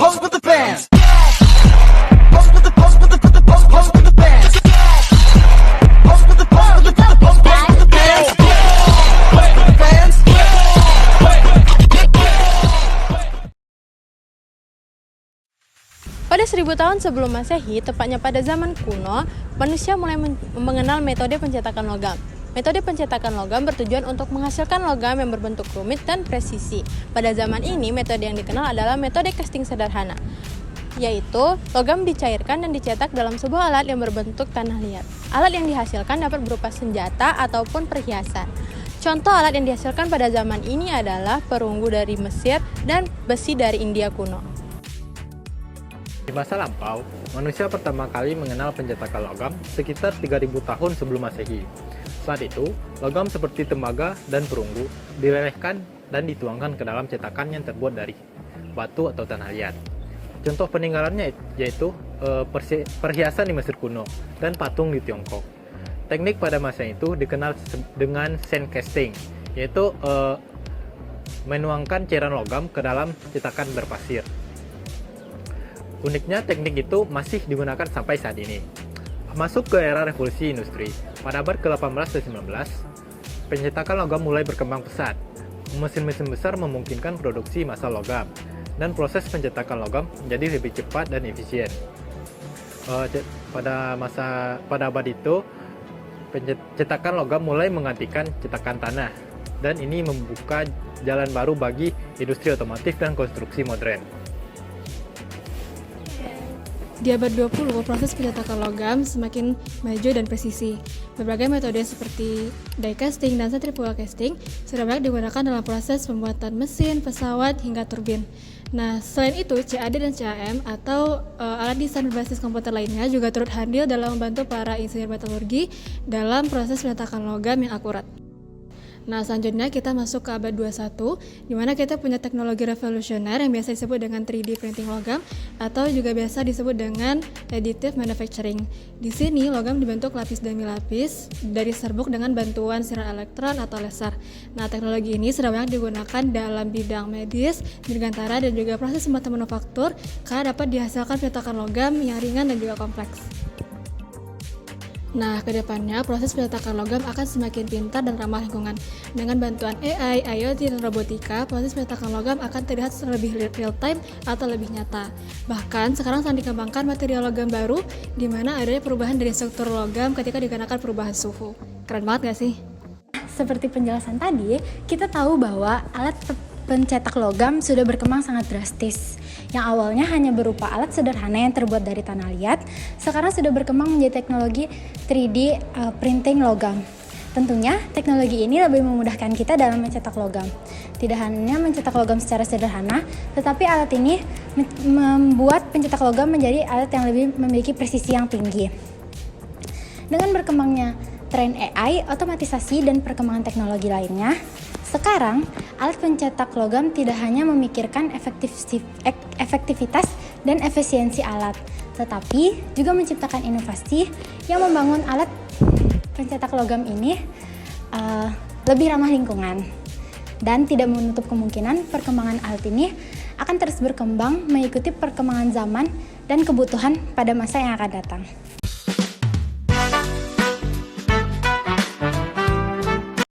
Pose with the bands. Pose with the pose with the pose with the bands. Pose with the pose with the pose with the bands. Pose with the bands. Pada 1000 tahun sebelum Masehi, tepatnya pada zaman kuno, manusia mulai mengenal metode pencetakan logam. Metode pencetakan logam bertujuan untuk menghasilkan logam yang berbentuk rumit dan presisi. Pada zaman ini, metode yang dikenal adalah metode casting sederhana, yaitu logam dicairkan dan dicetak dalam sebuah alat yang berbentuk tanah liat. Alat yang dihasilkan dapat berupa senjata ataupun perhiasan. Contoh alat yang dihasilkan pada zaman ini adalah perunggu dari Mesir dan besi dari India kuno. Di masa lampau, manusia pertama kali mengenal pencetakan logam sekitar 3000 tahun sebelum Masehi. Saat itu, logam seperti tembaga dan perunggu dilelehkan dan dituangkan ke dalam cetakan yang terbuat dari batu atau tanah liat. Contoh peninggalannya yaitu perhiasan di Mesir kuno dan patung di Tiongkok. Teknik pada masa itu dikenal dengan sand casting, yaitu menuangkan cairan logam ke dalam cetakan berpasir. Uniknya teknik itu masih digunakan sampai saat ini. Masuk ke era revolusi industri, pada abad ke-18 dan 19, pencetakan logam mulai berkembang pesat. Mesin-mesin besar memungkinkan produksi massa logam, dan proses pencetakan logam menjadi lebih cepat dan efisien. Pada abad itu, pencetakan logam mulai menggantikan cetakan tanah, dan ini membuka jalan baru bagi industri otomotif dan konstruksi modern. Di abad 20, proses pencetakan logam semakin maju dan presisi. Berbagai metode seperti die casting dan centrifugal casting sudah banyak digunakan dalam proses pembuatan mesin, pesawat, hingga turbin. Nah, selain itu, CAD dan CAM atau alat desain berbasis komputer lainnya juga turut hadir dalam membantu para insinyur metalurgi dalam proses pencetakan logam yang akurat. Nah, selanjutnya kita masuk ke abad 21, di mana kita punya teknologi revolusioner yang biasa disebut dengan 3D printing logam atau juga biasa disebut dengan additive manufacturing. Di sini, logam dibentuk lapis demi lapis dari serbuk dengan bantuan sinar elektron atau laser. Nah, teknologi ini sudah banyak digunakan dalam bidang medis, dirgantara, dan juga proses pembuatan manufaktur karena dapat dihasilkan pencetakan logam yang ringan dan juga kompleks. Nah, kedepannya proses pencetakan logam akan semakin pintar dan ramah lingkungan. Dengan bantuan AI, IoT, dan robotika, proses pencetakan logam akan terlihat lebih real time atau lebih nyata. Bahkan, sekarang sedang dikembangkan material logam baru, di mana adanya perubahan dari struktur logam ketika dikarenakan perubahan suhu. Keren banget gak sih? Seperti penjelasan tadi, kita tahu bahwa alat pencetak logam sudah berkembang sangat drastis. Yang awalnya hanya berupa alat sederhana yang terbuat dari tanah liat, sekarang sudah berkembang menjadi teknologi 3D printing logam. Tentunya, teknologi ini lebih memudahkan kita dalam mencetak logam. Tidak hanya mencetak logam secara sederhana, tetapi alat ini membuat pencetak logam menjadi alat yang lebih memiliki presisi yang tinggi. Dengan berkembangnya tren AI, otomatisasi, dan perkembangan teknologi lainnya, sekarang alat pencetak logam tidak hanya memikirkan efektivitas dan efisiensi alat, tetapi juga menciptakan inovasi yang membangun alat pencetak logam ini lebih ramah lingkungan, dan tidak menutup kemungkinan perkembangan alat ini akan terus berkembang mengikuti perkembangan zaman dan kebutuhan pada masa yang akan datang.